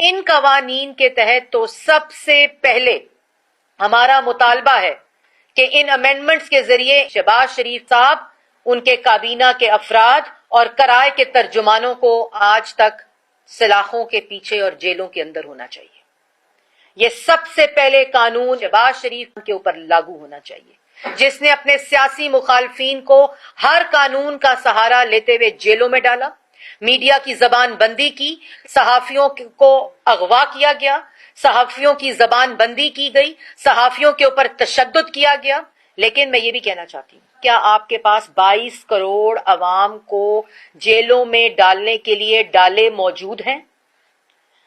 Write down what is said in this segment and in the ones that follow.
ان قوانین کے تحت تو سب سے پہلے ہمارا مطالبہ ہے کہ ان امینڈمنٹس کے ذریعے شہباز شریف صاحب، ان کے کابینہ کے افراد اور کرائے کے ترجمانوں کو آج تک سلاخوں کے پیچھے اور جیلوں کے اندر ہونا چاہیے۔ یہ سب سے پہلے قانون شہباز شریف کے اوپر لاگو ہونا چاہیے، جس نے اپنے سیاسی مخالفین کو ہر قانون کا سہارا لیتے ہوئے جیلوں میں ڈالا، میڈیا کی زبان بندی کی، صحافیوں کو اغوا کیا گیا، صحافیوں کی زبان بندی کی گئی، صحافیوں کے اوپر تشدد کیا گیا۔ لیکن میں یہ بھی کہنا چاہتی ہوں، کیا آپ کے پاس 22 کروڑ عوام کو جیلوں میں ڈالنے کے لیے ڈالے موجود ہیں؟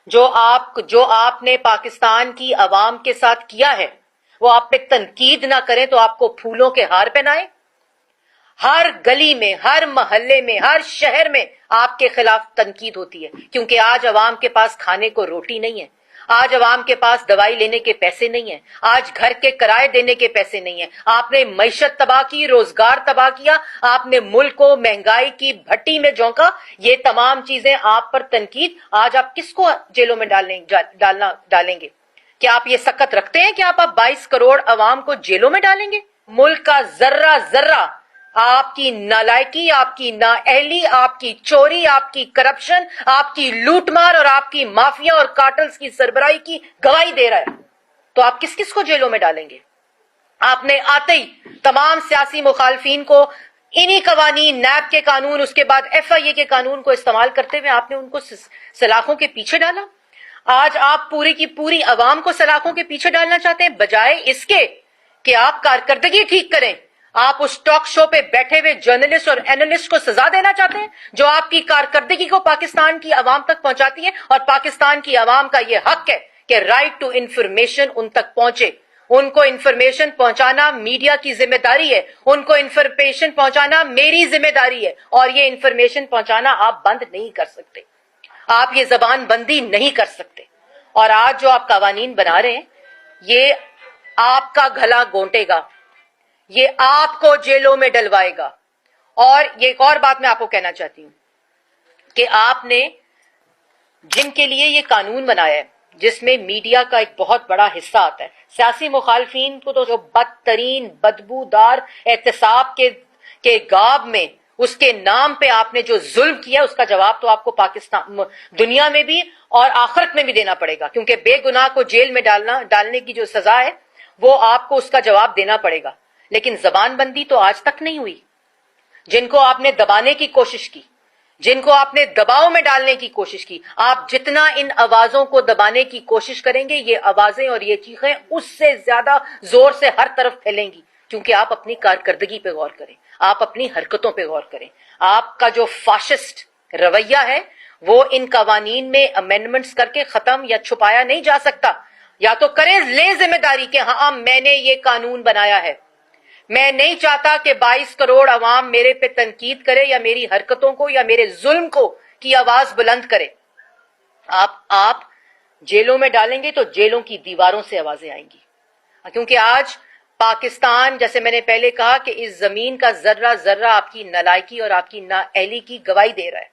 جو آپ نے پاکستان کی عوام کے ساتھ کیا ہے وہ آپ پہ تنقید نہ کریں تو آپ کو پھولوں کے ہار پہنائیں؟ ہر گلی میں، ہر محلے میں، ہر شہر میں آپ کے خلاف تنقید ہوتی ہے، کیونکہ آج عوام کے پاس کھانے کو روٹی نہیں ہے، آج عوام کے پاس دوائی لینے کے پیسے نہیں ہیں، آج گھر کے کرائے دینے کے پیسے نہیں ہیں۔ آپ نے معیشت تباہ کی، روزگار تباہ کیا، آپ نے ملک کو مہنگائی کی بھٹی میں جھونکا۔ یہ تمام چیزیں آپ پر تنقید، آج آپ کس کو جیلوں میں ڈالیں گے؟ کیا آپ یہ سکت رکھتے ہیں کہ آپ 22 کروڑ عوام کو جیلوں میں ڈالیں گے؟ ملک کا ذرہ ذرہ آپ کی نالائکی، آپ کی نااہلی، آپ کی چوری، آپ کی کرپشن، آپ کی لوٹ مار اور آپ کی مافیا اور کارٹلز کی سربراہی کی گواہی دے رہا ہے، تو آپ کس کس کو جیلوں میں ڈالیں گے؟ آپ نے آتے ہی تمام سیاسی مخالفین کو انہی قوانین، نیب کے قانون، اس کے بعد FIA کے قانون کو استعمال کرتے ہوئے آپ نے ان کو سلاخوں کے پیچھے ڈالا۔ آج آپ پوری کی پوری عوام کو سلاخوں کے پیچھے ڈالنا چاہتے ہیں، بجائے اس کے کہ آپ کارکردگی ٹھیک کریں۔ آپ اس ٹاک شو پہ بیٹھے ہوئے جرنلسٹ اور اینالسٹ کو سزا دینا چاہتے ہیں جو آپ کی کارکردگی کو پاکستان کی عوام تک پہنچاتی ہے، اور پاکستان کی عوام کا یہ حق ہے کہ رائٹ ٹو انفارمیشن ان تک پہنچے۔ ان کو انفارمیشن پہنچانا میڈیا کی ذمہ داری ہے، ان کو انفارمیشن پہنچانا میری ذمہ داری ہے، اور یہ انفارمیشن پہنچانا آپ بند نہیں کر سکتے، آپ یہ زبان بندی نہیں کر سکتے۔ اور آج جو آپ قوانین بنا رہے ہیں یہ آپ کا گلا گھونٹے گا، یہ آپ کو جیلوں میں ڈلوائے گا۔ اور یہ ایک اور بات میں آپ کو کہنا چاہتی ہوں کہ آپ نے جن کے لیے یہ قانون بنایا ہے، جس میں میڈیا کا ایک بہت بڑا حصہ آتا ہے، سیاسی مخالفین کو تو جو بدترین بدبودار احتساب کے غاب میں اس کے نام پہ آپ نے جو ظلم کیا، اس کا جواب تو آپ کو پاکستان دنیا میں بھی اور آخرت میں بھی دینا پڑے گا، کیونکہ بے گناہ کو جیل میں ڈالنے کی جو سزا ہے وہ آپ کو اس کا جواب دینا پڑے گا۔ لیکن زبان بندی تو آج تک نہیں ہوئی۔ جن کو آپ نے دبانے کی کوشش کی، جن کو آپ نے دباؤ میں ڈالنے کی کوشش کی، آپ جتنا ان آوازوں کو دبانے کی کوشش کریں گے یہ آوازیں اور یہ چیخیں اس سے زیادہ زور سے ہر طرف پھیلیں گی، کیونکہ آپ اپنی کارکردگی پہ غور کریں، آپ اپنی حرکتوں پہ غور کریں۔ آپ کا جو فاشسٹ رویہ ہے وہ ان قوانین میں امینڈمنٹس کر کے ختم یا چھپایا نہیں جا سکتا۔ یا تو کریں لیں ذمہ داری کہ ہاں میں نے یہ قانون بنایا ہے، میں نہیں چاہتا کہ 22 کروڑ عوام میرے پہ تنقید کرے یا میری حرکتوں کو یا میرے ظلم کو کی آواز بلند کرے۔ آپ جیلوں میں ڈالیں گے تو جیلوں کی دیواروں سے آوازیں آئیں گی، کیونکہ آج پاکستان، جیسے میں نے پہلے کہا، کہ اس زمین کا ذرہ ذرہ آپ کی نالائکی اور آپ کی نااہلی کی گواہی دے رہا ہے۔